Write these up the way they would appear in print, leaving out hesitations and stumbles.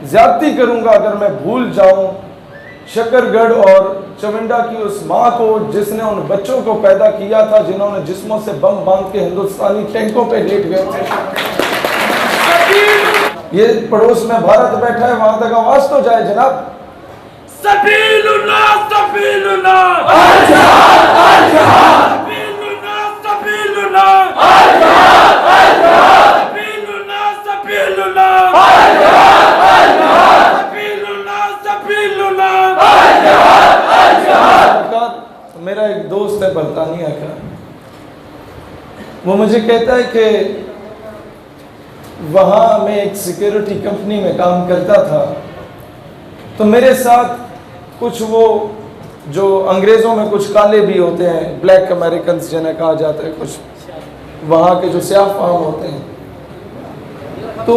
ज्यादती करूंगा अगर मैं भूल जाऊं शकरगढ़ और चविंडा की उस माँ को जिसने उन बच्चों को पैदा किया था जिन्होंने जिस्मों से बम बांध के हिंदुस्तानी टैंकों पे लेट गए थे। ये पड़ोस में भारत बैठा है, वहां तक आवाज तो जाए जनाब। सबीलुना सबीलुना सबीलुना सबीलुना सबीलुना सबीलुना सबीलुना सबीलुना। मेरा एक दोस्त है बरतानिया का, वो मुझे कहता है कि वहाँ मैं एक सिक्योरिटी कंपनी में काम करता था, तो मेरे साथ कुछ वो जो अंग्रेज़ों में कुछ काले भी होते हैं, ब्लैक अमेरिकन्स जिन्हें कहा जाता है, कुछ वहाँ के जो स्याह फाम होते हैं, तो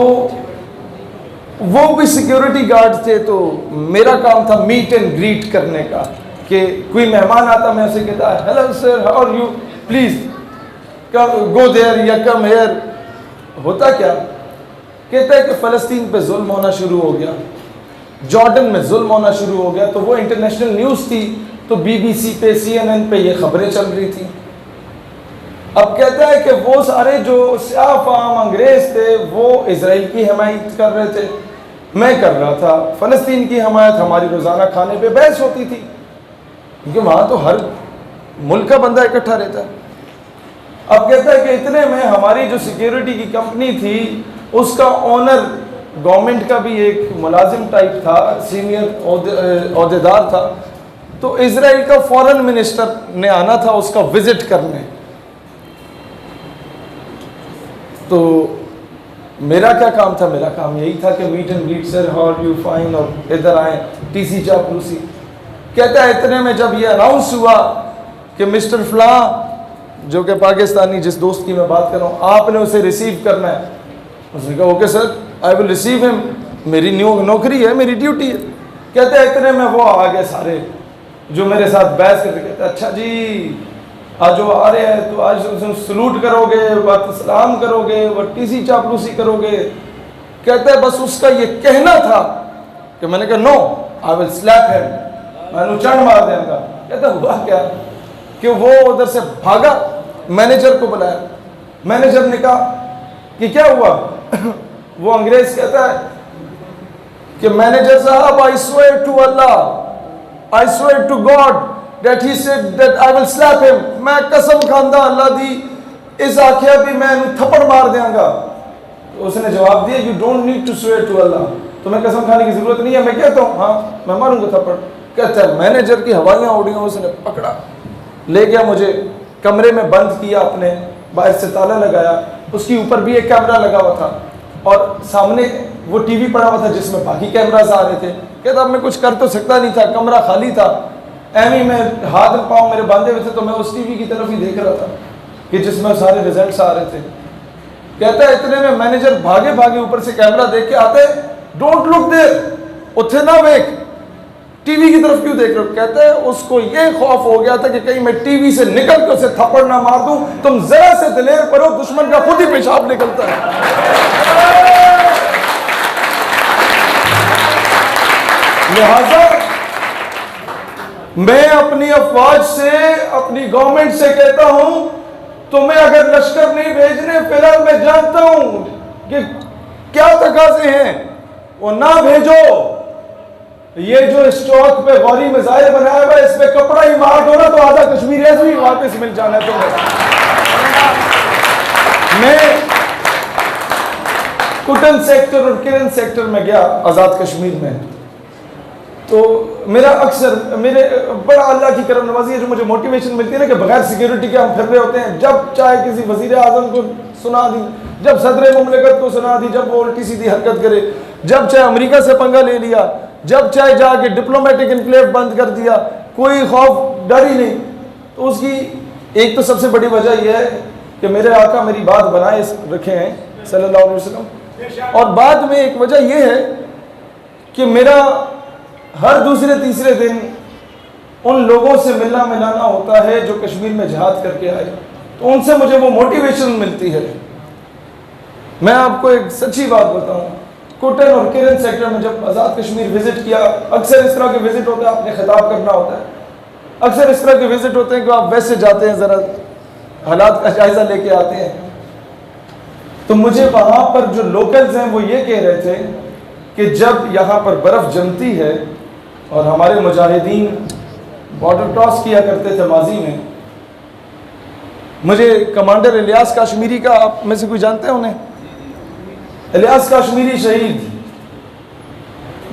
वो भी सिक्योरिटी गार्ड थे। तो मेरा काम था मीट एंड ग्रीट करने का, कि कोई मेहमान आता मैं उसे कहता hello sir how are you, please come go there या कम हेयर। होता क्या, कहता है कि फ़लस्तीन पे जुल्म होना शुरू हो गया, जॉर्डन में जुल्म होना शुरू हो गया। तो वो इंटरनेशनल न्यूज़ थी, तो BBC पे CNN पे ये खबरें चल रही थी। अब कहता है कि वो सारे जो स्याह फाम अंग्रेज़ थे वो इजराइल की हमायत कर रहे थे, मैं कर रहा था फ़लस्तीन की हमायत। हमारी रोज़ाना खाने पे बहस होती थी, क्योंकि वहाँ तो हर मुल्क का बंदा इकट्ठा रहता है। अब कहता है कि इतने में हमारी जो सिक्योरिटी की कंपनी थी उसका ओनर गवर्नमेंट का भी एक मुलाजिम टाइप था, सीनियर ओहदेदार था। तो इजराइल का फॉरेन मिनिस्टर ने आना था उसका विजिट करने। तो मेरा क्या काम था, मेरा काम यही था कि meet and greet sir how are you fine, और इधर आए TC चापलूसी। कहता है इतने में जब ये अनाउंस हुआ कि मिस्टर फला, जो कि पाकिस्तानी जिस दोस्त की मैं बात कर रहा हूँ, आपने उसे रिसीव करना है। उसने कहा okay sir I will receive him, मेरी नौकरी है, मेरी ड्यूटी है। कहते हैं इतने में वो आ गए सारे जो मेरे साथ बहस करते। कहते अच्छा जी आज जो आ रहे हैं तो आज सलूट करोगे, बात सलाम करोगे, वो TC चापलूसी करोगे। कहते हैं बस उसका ये कहना था कि मैंने कहा no I will slap him, मैंने चढ़ मार देगा। कहता हुआ क्या कि वो उधर से भागा, मैनेजर को बुलाया। मैनेजर ने कहा कि क्या हुआ वो अंग्रेज कहता है कि मैनेजर साहब I swear to Allah, I swear to God that he said that I will slap him. मैं कसम खांदा अल्लाह दी इस आख्या भी मैं थप्पड़ मार देंगा। तो उसने जवाब दिया you don't need to swear to Allah, तुम्हें कसम खाने की जरूरत नहीं है, मैं कहता हूँ हाँ मैं मारूंगा थप्पड़। कहता है मैनेजर की हवाइयाँ उड़ी, उसने पकड़ा, ले गया, मुझे कमरे में बंद किया, अपने बाहर से ताला लगाया। उसके ऊपर भी एक कैमरा लगा हुआ था और सामने वो टीवी पड़ा हुआ था जिसमें बाकी कैमरास आ रहे थे। कहता अब मैं कुछ कर तो सकता नहीं था, कमरा खाली था, एमी में हाथ पाँव मेरे बांधे हुए थे, तो मैं उस टीवी की तरफ ही देख रहा था कि जिसमें सारे रिजल्ट्स आ रहे थे। कहता है इतने में मैनेजर भागे भागे ऊपर से कैमरा देख के आते, डोंट लुक देयर, उठे ना वेख, टीवी की तरफ क्यों देख रहे हो। कहते हैं उसको ये खौफ हो गया था कि कहीं मैं टीवी से निकल के उसे थप्पड़ ना मार दूं। तुम जरा से दिलेर पड़ो, दुश्मन का खुद ही पेशाब निकलता है। लिहाजा मैं अपनी अफवाज से, अपनी गवर्नमेंट से कहता हूं तुम्हें अगर लश्कर नहीं भेजने, फिलहाल मैं जानता हूं कि क्या तकाजे हैं, वो ना भेजो। ये जो स्टॉक पे गौरी मिसाइल बनाया हुआ है, इस पे कपड़ा ही मार दो ना तो आधा कश्मीर ऐसे ही वापस मिल जाना है तुम्हें। मैं कुटन सेक्टर और किरण सेक्टर में गया आज़ाद कश्मीर में, तो मेरा अक्सर मेरे बड़ा अल्लाह की करम नवाजी है जो मुझे मोटिवेशन मिलती है ना कि बगैर सिक्योरिटी के हम फिर रहे होते हैं। जब चाहे किसी वजीर आजम को सुना दी, जब सदर मुमलिकत को सुना दी, जब वो उल्टी सीधी हरकत करे, जब चाहे अमेरिका से पंगा ले लिया, जब चाहे जाके डिप्लोमेटिक इनक्लेव बंद कर दिया, कोई खौफ डर ही नहीं। तो उसकी एक तो सबसे बड़ी वजह यह है कि मेरे आका मेरी बात बनाए रखे हैं सल्लल्लाहु अलैहि वसल्लम, और बाद में एक वजह यह है कि मेरा हर दूसरे तीसरे दिन उन लोगों से मिलना मिलाना होता है जो कश्मीर में जिहाद करके आए, तो उनसे मुझे वो मोटिवेशन मिलती है। मैं आपको एक सच्ची बात बताऊं, कोटन और किरण सेक्टर में जब आज़ाद कश्मीर विजिट किया, अक्सर इस तरह के विजिट होते हैं, आपने खिताब करना होता है, अक्सर इस तरह के विजिट होते हैं कि आप वैसे जाते हैं, ज़रा हालात का जायज़ा लेके आते हैं। तो मुझे वहाँ पर जो लोकल्स हैं वो ये कह रहे थे कि जब यहाँ पर बर्फ़ जमती है और हमारे मुजाहिदीन बॉर्डर क्रॉस किया करते थे माजी में, मुझे कमांडर इलियास काश्मीरी का, आप में से कोई जानते हैं उन्हें? इलियास काश्मीरी शहीद।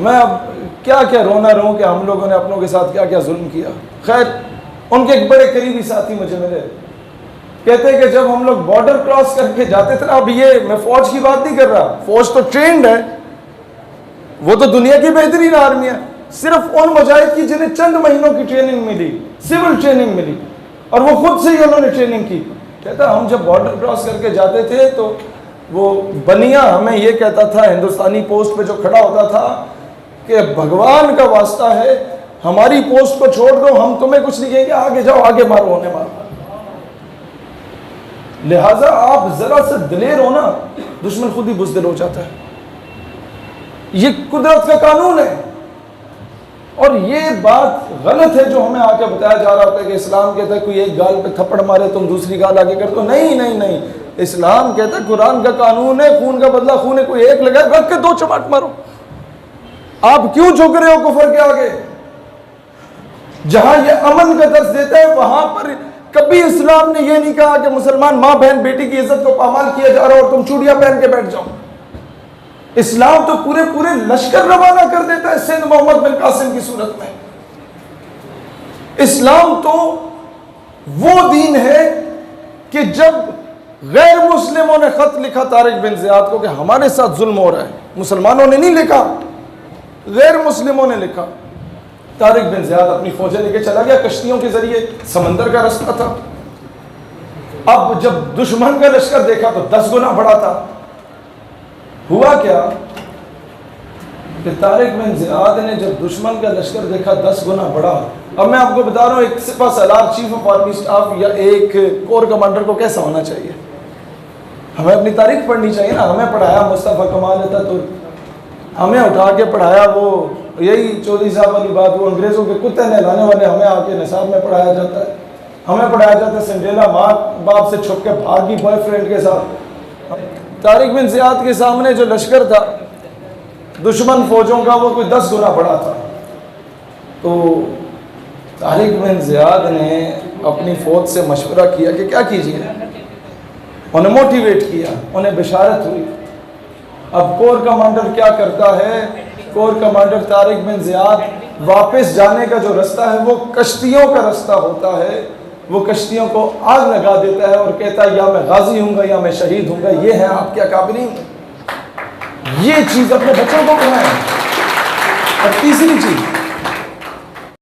मैं अब क्या क्या रोना रो कि हम लोगों ने अपनों के साथ क्या क्या जुल्म किया। खैर, उनके एक बड़े करीबी साथी मुझे मिले, कहते हैं कि जब हम लोग बॉर्डर क्रॉस करके जाते थे ना, अब ये मैं फौज की बात नहीं कर रहा, फौज तो ट्रेंड है, वो तो दुनिया की बेहतरीन आर्मी है, सिर्फ उन मुजाहिद की जिन्हें चंद महीनों की ट्रेनिंग मिली, सिविल ट्रेनिंग मिली, और वो खुद से ही उन्होंने ट्रेनिंग की। कहता हम जब बॉर्डर क्रॉस करके जाते थे तो वो बनिया हमें ये कहता था, हिंदुस्तानी पोस्ट पे जो खड़ा होता था, कि भगवान का वास्ता है हमारी पोस्ट को छोड़ दो, हम तुम्हें कुछ नहीं कहेंगे, आगे जाओ, आगे मारो, उन्हें मारो। लिहाजा आप जरा से दिलेर हो ना, दुश्मन खुद ही बुज़दिल हो जाता है। ये कुदरत का कानून है। और ये बात गलत है जो हमें आके बताया जा रहा होता है कि इस्लाम कहता है कोई एक गाल पे थप्पड़ मारे तुम दूसरी गाल आगे कर दो। नहीं नहीं नहीं, इस्लाम कहता है, कुरान का कानून है, खून का बदला खून है, कोई एक लगाए रख के दो चमाट मारो। आप क्यों झुक रहे हो कुफर के आगे? जहां ये अमन का दर्ज देता है वहां पर कभी इस्लाम ने यह नहीं कहा कि मुसलमान माँ बहन बेटी की इज्जत को पामाल किया जा रहा है और तुम चूड़ियां पहन के बैठ जाओ। इस्लाम तो पूरे पूरे लश्कर रवाना कर देता है सिंध मोहम्मद बिन कासिम की सूरत में। इस्लाम तो वो दीन है कि जब गैर मुस्लिमों ने खत लिखा तारिक बिन ज़ियाद को कि हमारे साथ जुल्म हो रहा है, मुसलमानों ने नहीं लिखा, गैर मुस्लिमों ने लिखा, तारिक बिन ज़ियाद अपनी फौजें लेके चला गया कश्तियों के जरिए, समंदर का रास्ता था। अब जब दुश्मन का लश्कर देखा तो 10 गुना बड़ा था। हुआ क्या कि तारिक बिन ज़ियाद ने जब दुश्मन का लश्कर देखा 10 गुना बड़ा, अब मैं आपको बता रहा हूँ एक सिपा सलार चीफ ऑफ आर्मी स्टाफ या एक कोर कमांडर को कैसा होना चाहिए। हमें अपनी तारीख पढ़नी चाहिए ना। हमें पढ़ाया मुस्तफ़ा कमाल अतातुर्क, हमें उठा के पढ़ाया वो, यही चौधरी साहब वाली बात, वो अंग्रेज़ों के कुत्ते नहलाने वाले हमें आके निसाब में पढ़ाया जाता है। हमें पढ़ाया जाता है सिंड्रेला माँ बाप से छुप के भागी बॉयफ्रेंड के साथ। तारिक बिन ज़ियाद के सामने जो लश्कर था दुश्मन फौजों का, वो कोई 10 गुना बड़ा था। तो तारिक बिन ज़ियाद ने अपनी फ़ौज से मशवरा किया कि क्या कीजिए, उन्हें मोटिवेट किया, उन्हें बिशारत हुई। अब कोर कमांडर क्या करता है, core commander Tariq bin Ziyad वापस जाने का जो रास्ता है वो कश्तियों का रास्ता होता है, वो कश्तियों को आग लगा देता है और कहता है या मैं गाजी हूँगा या मैं शहीद हूँगा। ये है आपके अकाबरीन। ये चीज़ अपने बच्चों को बनाएं। और तीसरी चीज़,